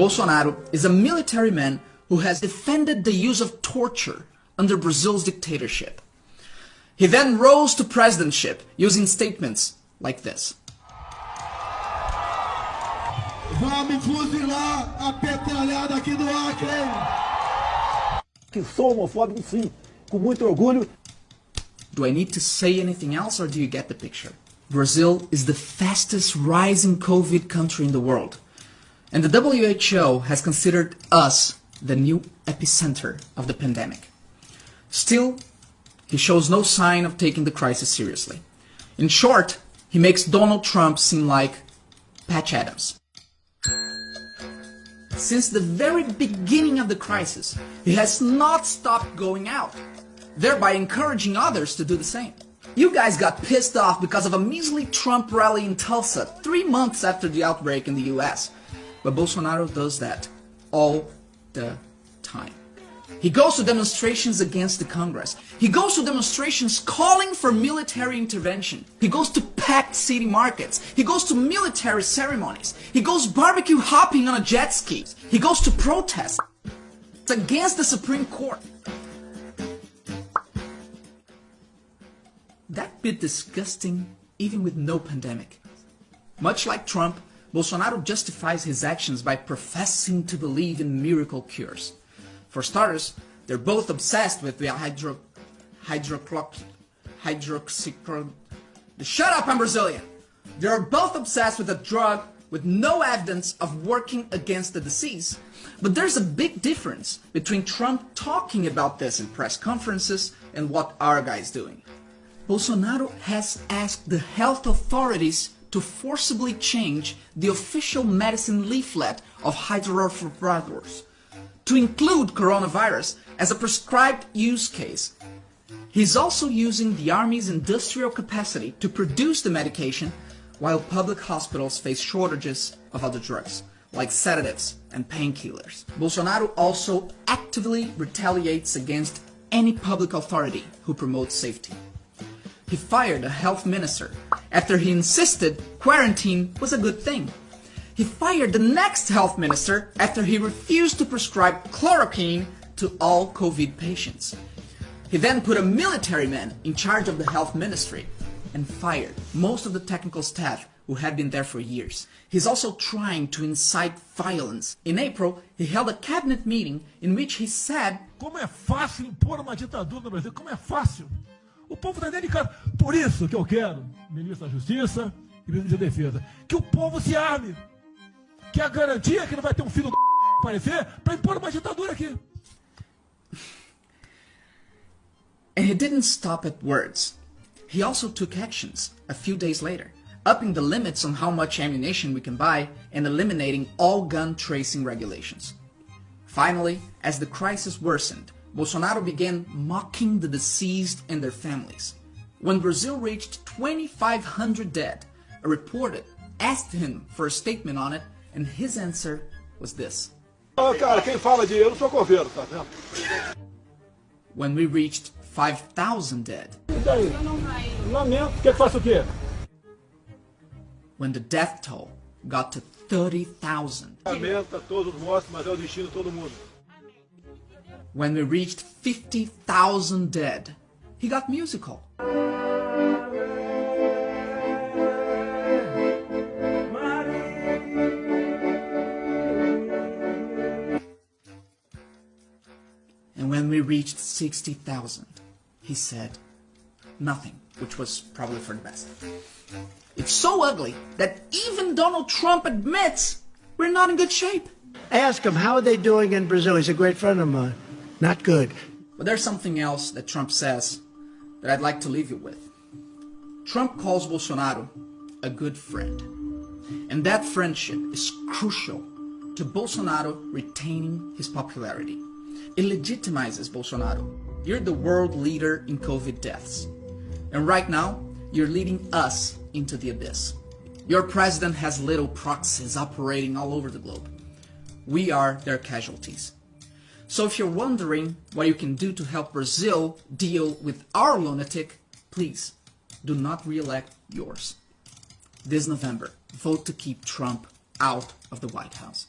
Bolsonaro is a military man who has defended the use of torture under Brazil's dictatorship. He then rose to presidentship using statements like this. Vamos fuzilar a petralhada aqui do Acre. Que sou homofóbico, sim, com muito orgulho. Do I need to say anything else, or do you get the picture? Brazil is the fastest rising COVID country in the world. And the WHO has considered us the new epicenter of the pandemic. Still, he shows no sign of taking the crisis seriously. In short, he makes Donald Trump seem like Patch Adams. Since the very beginning of the crisis, he has not stopped going out, thereby encouraging others to do the same. You guys got pissed off because of a measly Trump rally in Tulsa 3 months after the outbreak in the US. But Bolsonaro does that all the time. He goes to demonstrations against the Congress. He goes to demonstrations calling for military intervention. He goes to packed city markets. He goes to military ceremonies. He goes barbecue hopping on a jet ski. He goes to protests against the Supreme Court. That bit disgusting even with no pandemic. Much like Trump, Bolsonaro justifies his actions by professing to believe in miracle cures. For starters, they're both obsessed with the Shut up, I'm Brazilian! They're both obsessed with a drug with no evidence of working against the disease. But there's a big difference between Trump talking about this in press conferences and what our guy's doing. Bolsonaro has asked the health authorities to forcibly change the official medicine leaflet of hydrofluorocarbons to include coronavirus as a prescribed use case. He's also using the Army's industrial capacity to produce the medication while public hospitals face shortages of other drugs, like sedatives and painkillers. Bolsonaro also actively retaliates against any public authority who promotes safety. He fired a health minister after he insisted quarantine was a good thing. He fired the next health minister after he refused to prescribe chloroquine to all COVID patients. He then put a military man in charge of the health ministry and fired most of the technical staff who had been there for years. He's also trying to incite violence. In April, he held a cabinet meeting in which he said, Como é fácil impor uma ditadura no Brasil, como é fácil. O povo está dedicado. Por isso que eu quero, ministro da Justiça e ministro da Defesa, que o povo se arme. Que a garantia que não vai ter filho do aparecer para impor uma ditadura aqui. And he didn't stop at words. He also took actions a few days later, upping the limits on how much ammunition we can buy and eliminating all gun tracing regulations. Finally, as the crisis worsened, Bolsonaro began mocking the deceased and their families. When Brazil reached 2,500 dead, a reporter asked him for a statement on it, and his answer was this. Cara, quem fala de eu não sou coveiro, tá vendo? When we reached 5,000 dead. E daí? Lamento. Quer que faça o quê? When the death toll got to 30,000. Lamento a todos os mortos, mas é o destino de todo mundo. When we reached 50,000 dead, he got musical. And when we reached 60,000, he said nothing, which was probably for the best. It's so ugly that even Donald Trump admits we're not in good shape. Ask him, how are they doing in Brazil? He's a great friend of mine. Not good. But there's something else that Trump says that I'd like to leave you with. Trump calls Bolsonaro a good friend. And that friendship is crucial to Bolsonaro retaining his popularity. It legitimizes Bolsonaro. You're the world leader in COVID deaths. And right now, you're leading us into the abyss. Your president has little proxies operating all over the globe. We are their casualties. So if you're wondering what you can do to help Brazil deal with our lunatic, please do not re-elect yours. This November, vote to keep Trump out of the White House.